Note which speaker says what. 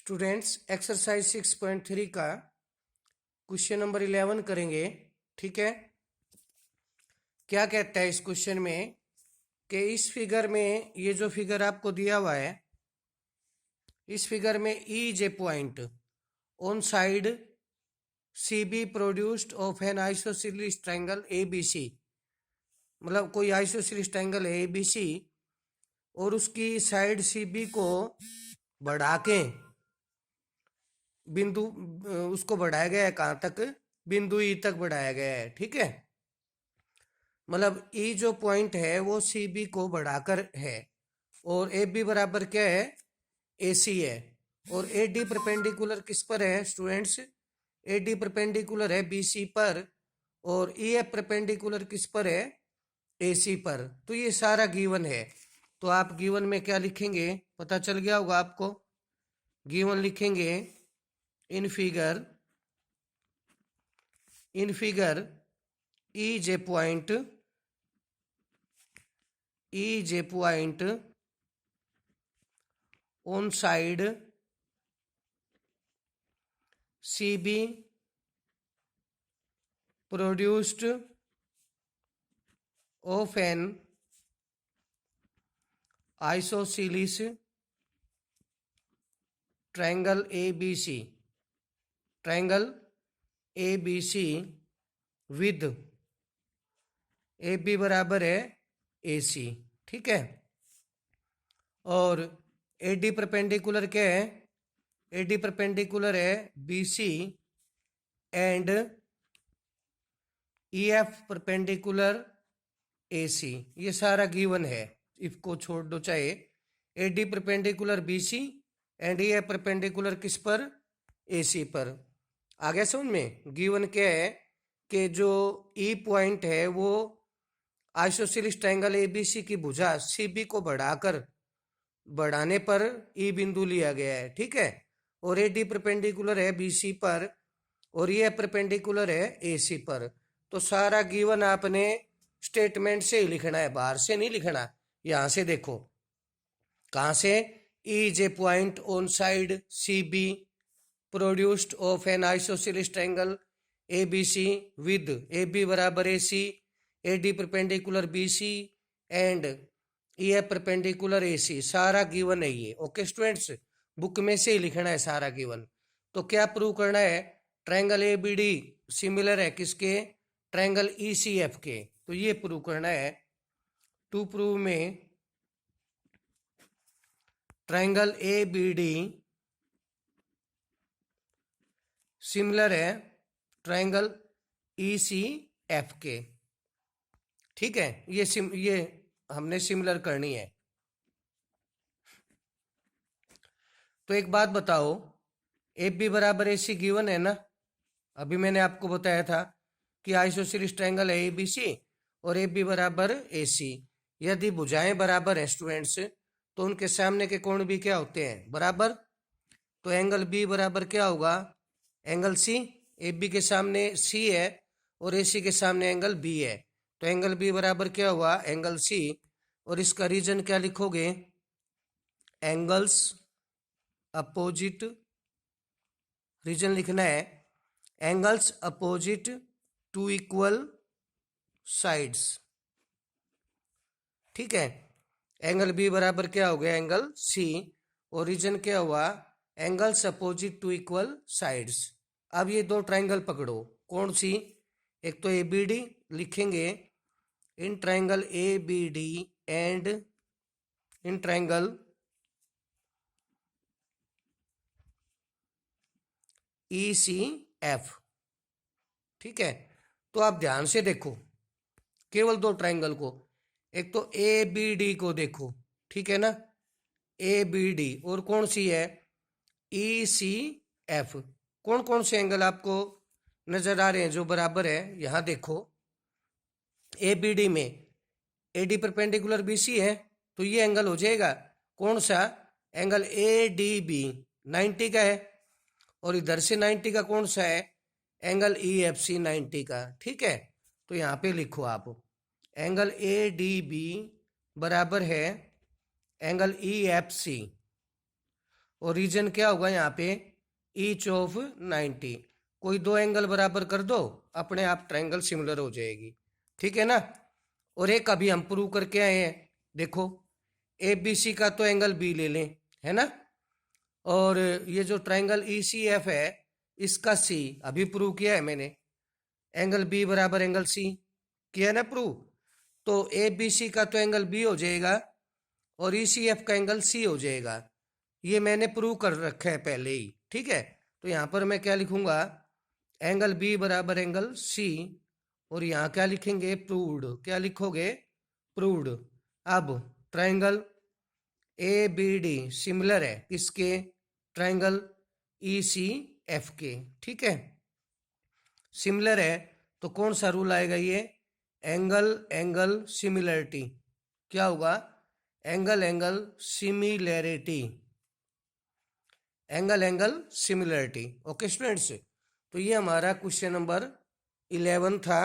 Speaker 1: Students exercise 6.3 का question number 11 करेंगे। ठीक है, क्या कहता है इस क्वेश्चन में कि इस फिगर में, ये जो फिगर आपको दिया हुआ है, इस फिगर में E J point on side C B produced of an isosceles triangle A B C, मतलब कोई आइसोसेलेस ट्रायंगल है ए बी सी और उसकी साइड सी बी को बढ़ा के बिंदु उसको बढ़ाया गया है, कहां तक? बिंदु ई तक बढ़ाया गया है। ठीक है, मतलब ई जो पॉइंट है वो सी बी को बढ़ाकर है और ए बी बराबर क्या है? ए सी है। और ए डी परपेंडिकुलर किस पर है स्टूडेंट्स? ए डी परपेंडिकुलर है बी सी पर और ई एफ परपेंडिकुलर किस पर है? ए सी पर। तो ये सारा गिवन है। तो आप गिवन में क्या लिखेंगे? पता चल गया होगा आपको। गिवन लिखेंगे in figure E J point on side CB produced of an isosceles triangle ABC with AB बराबर है AC। ठीक है, और AD परपेंडिकुलर क्या है? AD परपेंडिकुलर है BC and EF perpendicular AC। ये सारा गिवन है, इसको छोड़ दो चाहे। AD perpendicular BC and EF perpendicular किस पर? AC पर। आ गया समझ में? गिवन क्या है कि जो E पॉइंट है वो आइसोसेलेस ट्रायंगल ABC की भुजा CB को बढ़ाने पर E बिंदु लिया गया है। ठीक है, और AD परपेंडिकुलर है BC पर और ये परपेंडिकुलर है AC पर। तो सारा गिवन आपने स्टेटमेंट से ही लिखना है, बाहर से नहीं लिखना। यहां से देखो, कहां से? E J point on side CB produced of an isosceles triangle ABC with AB बराबर AC, AD perpendicular BC and EF perpendicular AC। सारा गिवन है ये। ओके स्टूडेंट्स, बुक में से ही लिखना है सारा गिवन। तो क्या प्रूव करना है? ट्रायंगल ABD सिमिलर है किसके? ट्रायंगल ECF के। तो ये प्रूव करना है। टू प्रूव में ट्रायंगल ABD सिमिलर है ट्रायंगल ECF के। ठीक है, ये हमने सिमिलर करनी है। तो एक बात बताओ, AB बराबर AC गिवन है ना? अभी मैंने आपको बताया था कि आइसोसेलेस ट्रायंगल है ABC और AB बराबर AC। यदि भुजाएं बराबर हैं स्टूडेंट्स, तो उनके सामने के कोण भी क्या होते हैं? बराबर। तो एंगल B बराबर क्या होगा? Angle C। AB के सामने C है और AC के सामने एंगल B है, तो एंगल B बराबर क्या हुआ? Angle C। और इसका रीजन क्या लिखोगे? एंगल्स अपोजिट, रीजन लिखना है angles opposite to equal sides. ठीक है, एंगल B बराबर क्या हो गया? Angle C। और रीजन क्या हुआ? Angles opposite to equal sides. अब ये दो ट्रायंगल पकड़ो, कौन सी? एक तो ABD लिखेंगे, in triangle ABD and in triangle ECF। ठीक है, तो आप ध्यान से देखो केवल दो ट्रायंगल को। एक तो ABD को देखो, ठीक है ना? ABD और कौन सी है? ECF। कौन कौन से एंगल आपको नजर आ रहे हैं जो बराबर है? यहां देखो, ABD में AD परपेंडिकुलर BC है, तो ये एंगल हो जाएगा कौन सा? एंगल ADB 90 का है। और इधर से 90 का कौन सा है? एंगल EFC 90 का। ठीक है, तो यहां पे लिखो आप, एंगल ADB बराबर है एंगल EFC। और रीजन क्या होगा यहाँ पे, ईच ऑफ 90। कोई दो एंगल बराबर कर दो, अपने आप ट्रायंगल सिमिलर हो जाएगी, ठीक है ना। और एक अभी हम प्रूव करके आए हैं, देखो ए बी सी का तो एंगल बी ले लें, है ना। और ये जो ट्रायंगल ई सी एफ है, इसका सी अभी प्रूव किया है मैंने, एंगल बी बराबर एंगल सी, किया है ना प्रूव। तो ए बी सी का तो एंगल बी हो जाएगा और ई सी एफ का एंगल सी हो जाएगा। ये मैंने प्रूव कर रखा है पहले ही, ठीक है। तो यहाँ पर मैं क्या लिखूंगा, एंगल बी बराबर एंगल सी, और यहाँ क्या लिखेंगे, प्रूव्ड। क्या लिखोगे, प्रूव्ड। अब triangle A B D similar है किसके, ट्रायंगल ई सी एफ के, ठीक है। सिमिलर है तो कौन सा रूल आएगा, ये एंगल एंगल सिमिलरिटी। क्या होगा, angle angle similarity, angle angle similarity. Okay students, तो ये हमारा क्वेश्चन नंबर 11 था।